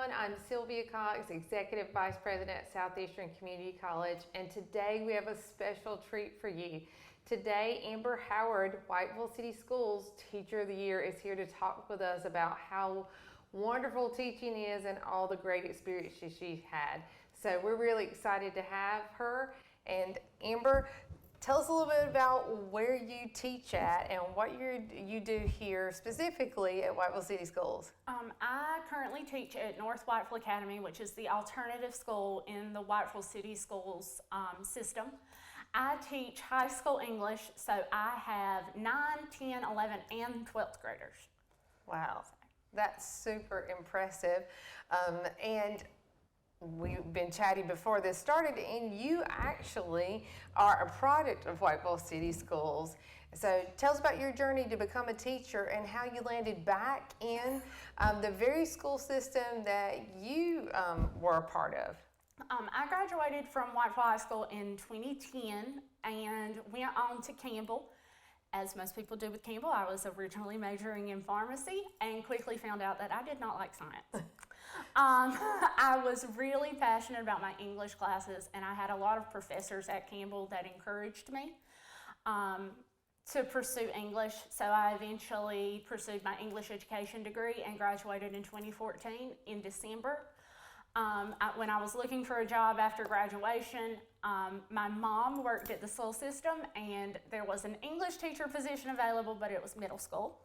everyone. I'm Sylvia Cox, Executive Vice President at Southeastern Community College, and today we have a special treat for you. Today, Amber Howard, Whiteville City Schools Teacher of the Year, is here to talk with us about how wonderful teaching is and all the great experiences she's had. So we're really excited to have her. And Amber, tell us a little bit about where you teach at and what you do here specifically at Whiteville City Schools. I currently teach at North Whiteville Academy, which is the alternative school in the Whiteville City Schools system. I teach high school English, so I have 9, 10, 11, and 12th graders. Wow, that's super impressive. And we've been chatting before this started, and you actually are a product of Whiteville City Schools. So tell us about your journey to become a teacher and how you landed back in the very school system that you were a part of. I graduated from Whiteville High School in 2010 and went on to Campbell. As most people do with Campbell, I was originally majoring in pharmacy and quickly found out that I did not like science. I was really passionate about my English classes, and I had a lot of professors at Campbell that encouraged me to pursue English. So I eventually pursued my English education degree and graduated in 2014 in December. When I was looking for a job after graduation, my mom worked at the school system, and there was an English teacher position available, but it was middle school.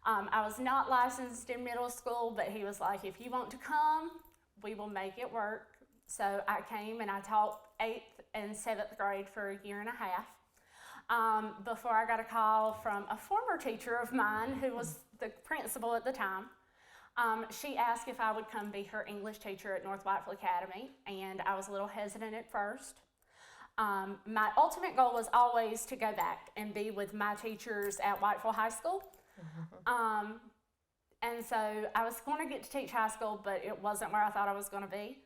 I was not licensed in middle school, but he was like, if you want to come, we will make it work. So I came and I taught 8th and 7th grade for a year and a half before I got a call from a former teacher of mine who was the principal at the time. She asked if I would come be her English teacher at North Whiteville Academy, and I was a little hesitant at first. My ultimate goal was always to go back and be with my teachers at Whiteville High School. And so I was going to get to teach high school, but it wasn't where I thought I was going to be.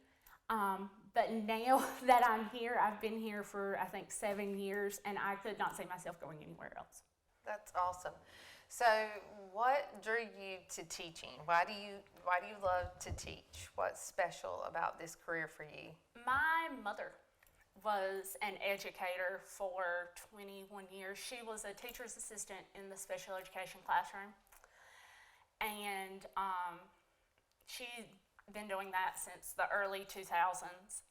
But now that I'm here, I've been here for I think 7 years, and I could not see myself going anywhere else. That's awesome. So what drew you to teaching? Why do you love to teach? What's special about this career for you? My mother was an educator for 21 years. She was a teacher's assistant in the special education classroom, and she'd been doing that since the early 2000s.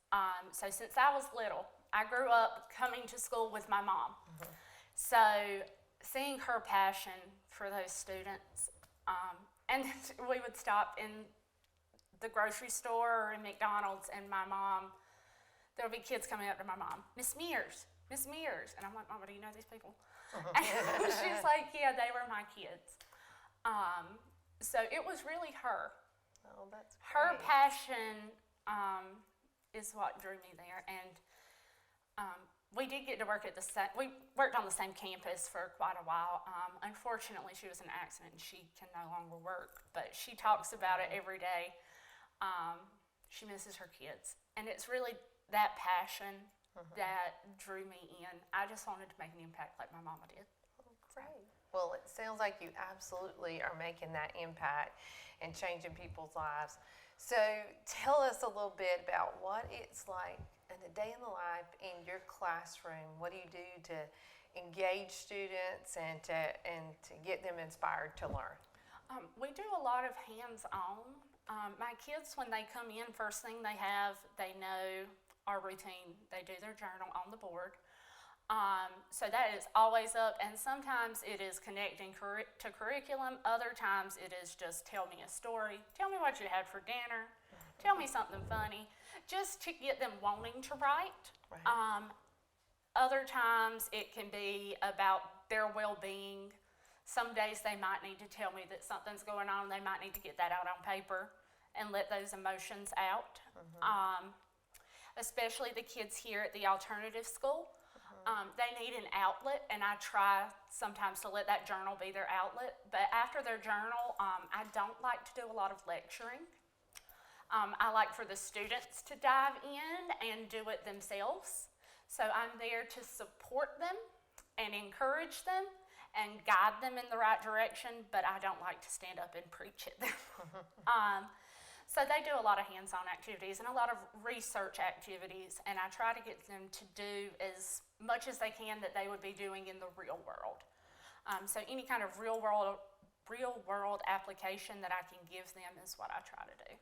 So since I was little, I grew up coming to school with my mom. So seeing her passion for those students, and we would stop in the grocery store or in McDonald's, and my mom, there would be kids coming up to my mom, Miss Mears, and I'm like, Mama, do you know these people? And she's like, yeah, they were my kids. So it was really her. Oh, that's great. Her passion is what drew me there, and we did get to work at we worked on the same campus for quite a while. Unfortunately, she was in an accident and she can no longer work, but she talks about it every day. She misses her kids, and it's really that passion that drew me in. I just wanted to make an impact like my mama did. Oh, great. Well, it sounds like you absolutely are making that impact and changing people's lives. So tell us a little bit about what it's like in a day in the life in your classroom. What do you do to engage students and to get them inspired to learn? We do a lot of hands-on. My kids, when they come in, first thing they know our routine. They do their journal on the board. So that is always up, and sometimes it is connecting to curriculum. Other times it is just tell me a story, tell me what you had for dinner, tell me something funny, just to get them wanting to write. Right. Other times it can be about their well-being. Some days they might need to tell me that something's going on. They might need to get that out on paper and let those emotions out. Especially the kids here at the alternative school. They need an outlet, and I try sometimes to let that journal be their outlet. But after their journal, I don't like to do a lot of lecturing. I like for the students to dive in and do it themselves. So I'm there to support them and encourage them and guide them in the right direction, but I don't like to stand up and preach at them. So they do a lot of hands-on activities and a lot of research activities, and I try to get them to do as much as they can that they would be doing in the real world. So any kind of real world application that I can give them is what I try to do.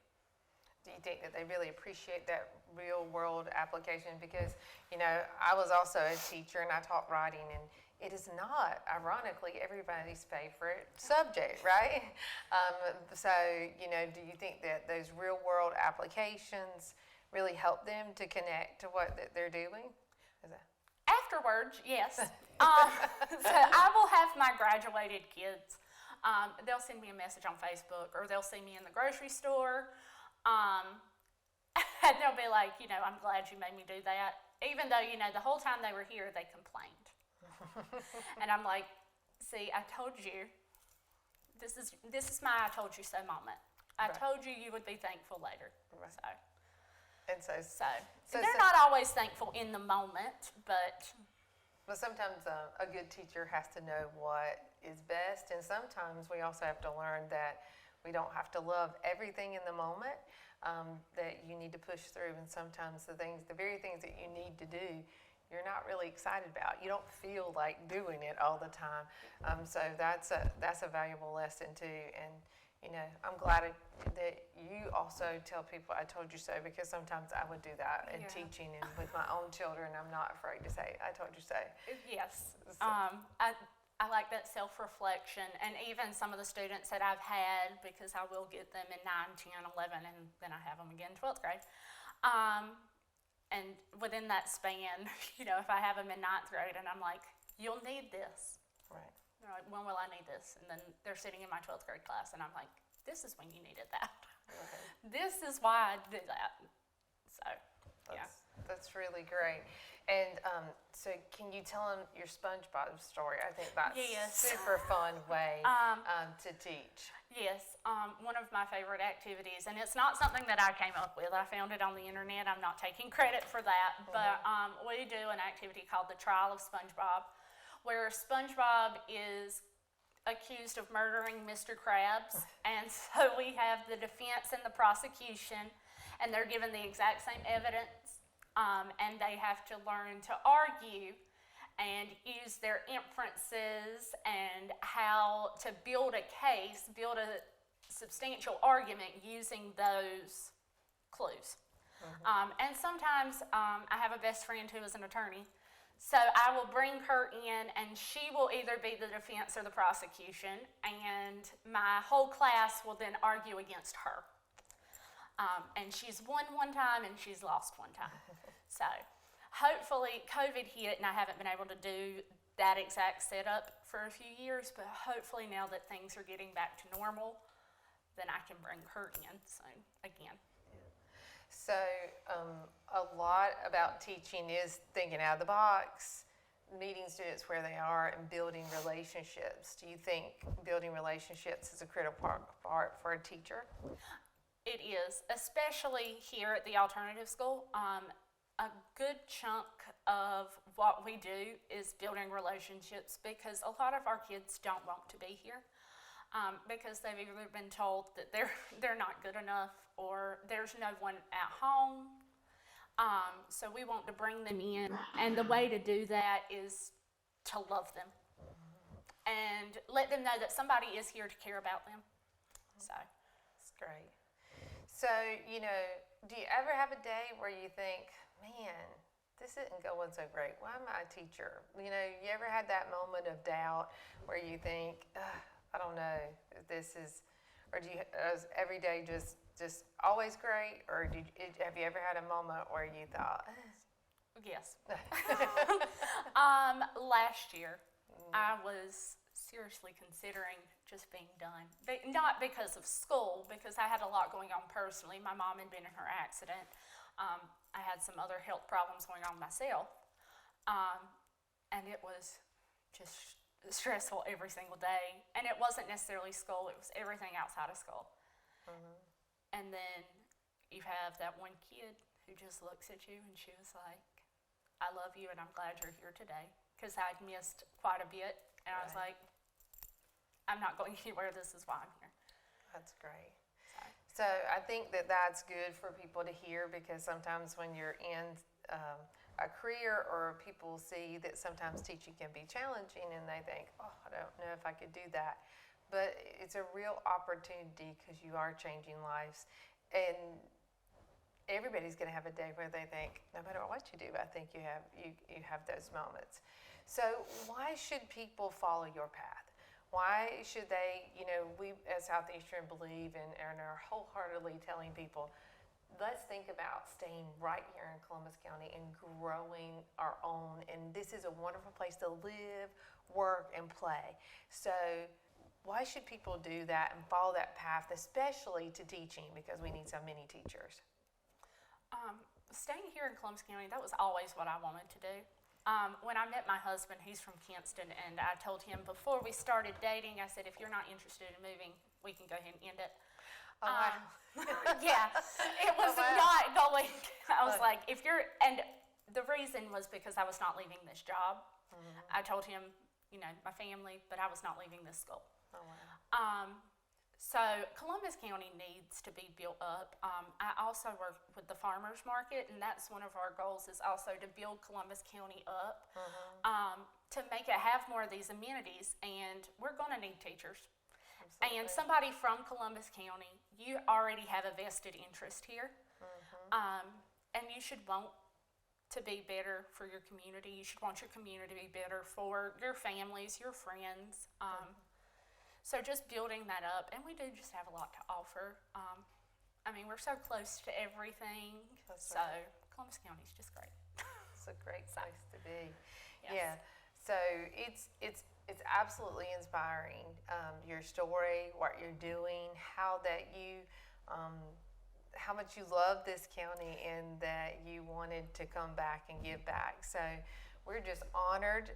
Do you think that they really appreciate that real world application? Because, you know, I was also a teacher and I taught writing, and it is not, ironically, everybody's favorite subject, right? So, you know, do you think that those real world applications really help them to connect to what they're doing? Afterwards, yes. So I will have my graduated kids. They'll send me a message on Facebook, or they'll see me in the grocery store. And they'll be like, you know, I'm glad you made me do that. Even though, you know, the whole time they were here, they complained. And I'm like, see, I told you, this is my I told you so moment. I told you you would be thankful later. Right. So they're not always thankful in the moment, but sometimes a good teacher has to know what is best, and sometimes we also have to learn that we don't have to love everything in the moment, that you need to push through, and sometimes the very things that you need to do, you're not really excited about. You don't feel like doing it all the time. So that's a valuable lesson too. And you know, I'm glad that you also tell people I told you so, because sometimes I would do that in teaching and with my own children. I'm not afraid to say I told you so. Yes. I like that self-reflection, and even some of the students that I've had, because I will get them in 9, 10, 11, and then I have them again in 12th grade. And within that span, you know, if I have them in 9th grade and I'm like, you'll need this. Right. They're like, when will I need this? And then they're sitting in my 12th grade class and I'm like, this is when you needed that. Okay. This is why I did that. So, That's really great. And so can you tell them your SpongeBob story? I think that's a super fun way to teach. Yes, one of my favorite activities, and it's not something that I came up with. I found it on the internet. I'm not taking credit for that, but we do an activity called the Trial of SpongeBob, where SpongeBob is accused of murdering Mr. Krabs, and so we have the defense and the prosecution, and they're given the exact same evidence, and they have to learn to argue and use their inferences and how to build a case, build a substantial argument using those clues. And sometimes I have a best friend who is an attorney, so I will bring her in and she will either be the defense or the prosecution, and my whole class will then argue against her. And she's won one time and she's lost one time. So hopefully COVID hit and I haven't been able to do that exact setup for a few years, but hopefully now that things are getting back to normal, then I can bring her in soon again. So a lot about teaching is thinking out of the box, meeting students where they are, and building relationships. Do you think building relationships is a critical part for a teacher? It is, especially here at the alternative school. A good chunk of what we do is building relationships, because a lot of our kids don't want to be here because they've either been told that they're not good enough or there's no one at home. So we want to bring them in, and the way to do that is to love them and let them know that somebody is here to care about them. So that's great. So, you know, do you ever have a day where you think, man, this isn't going so great. Why am I a teacher? You know, you ever had that moment of doubt where you think, I don't know if this is, or do you, is every day just always great? Or have you ever had a moment where you thought? Yes. Last year, I was seriously considering just being done. Not because of school, because I had a lot going on personally. My mom had been in her accident. I had some other health problems going on myself. And it was just stressful every single day. And it wasn't necessarily school, it was everything outside of school. And then you have that one kid who just looks at you and she was like, I love you and I'm glad you're here today. Because I'd missed quite a bit. And I was like, I'm not going anywhere, this is why I'm here. That's great. So So I think that that's good for people to hear, because sometimes when you're in a career, or people see that sometimes teaching can be challenging and they think, oh, I don't know if I could do that. But it's a real opportunity, because you are changing lives. And everybody's going to have a day where they think, no matter what you do, I think you have those moments. So why should people follow your path? Why should they, we as Southeastern believe and are wholeheartedly telling people, let's think about staying right here in Columbus County and growing our own. And this is a wonderful place to live, work, and play. So why should people do that and follow that path, especially to teaching, because we need so many teachers? Staying here in Columbus County, that was always what I wanted to do. When I met my husband, he's from Kinston, and I told him before we started dating, I said, if you're not interested in moving, we can go ahead and end it. Oh, wow. Yeah, it was not going. I was like, and the reason was because I was not leaving this job. Mm-hmm. I told him, my family, but I was not leaving this school. Oh, wow. So Columbus County needs to be built up. I also work with the farmers market, and that's one of our goals, is also to build Columbus County up, to make it have more of these amenities. And we're going to need teachers. Absolutely. And somebody from Columbus County, you already have a vested interest here, and you should want to be better for your community. You should want your community to be better for your families, your friends. So just building that up, and we do just have a lot to offer. We're so close to everything. That's right. Columbus County is just great. It's a great place to be. Yes. Yeah. So it's absolutely inspiring. Your story, what you're doing, how much you love this county, and that you wanted to come back and give back. So we're just honored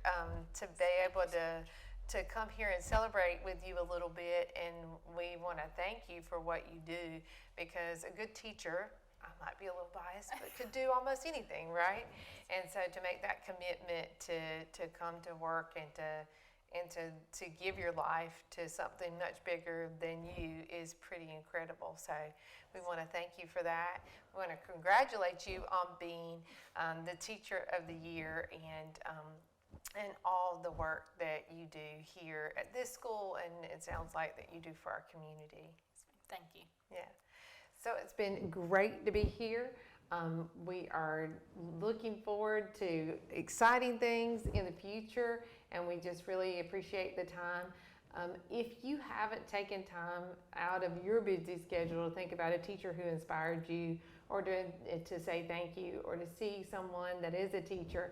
to be able to come here and celebrate with you a little bit, and we want to thank you for what you do, because a good teacher, I might be a little biased, but could do almost anything, right? And so to make that commitment to come to work and to give your life to something much bigger than you is pretty incredible. So we want to thank you for that. We want to congratulate you on being the Teacher of the Year, and all the work that you do here at this school, and it sounds like that you do for our community. Thank you. Yeah. So it's been great to be here. We are looking forward to exciting things in the future, and we just really appreciate the time. If you haven't taken time out of your busy schedule to think about a teacher who inspired you, or to say thank you, or to see someone that is a teacher,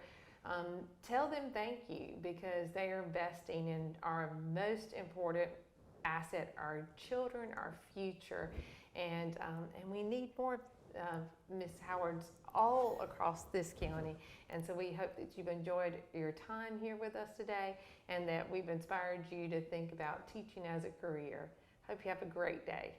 tell them thank you, because they are investing in our most important asset, our children, our future, and we need more Miss Howards all across this county. And so we hope that you've enjoyed your time here with us today, and that we've inspired you to think about teaching as a career. Hope you have a great day.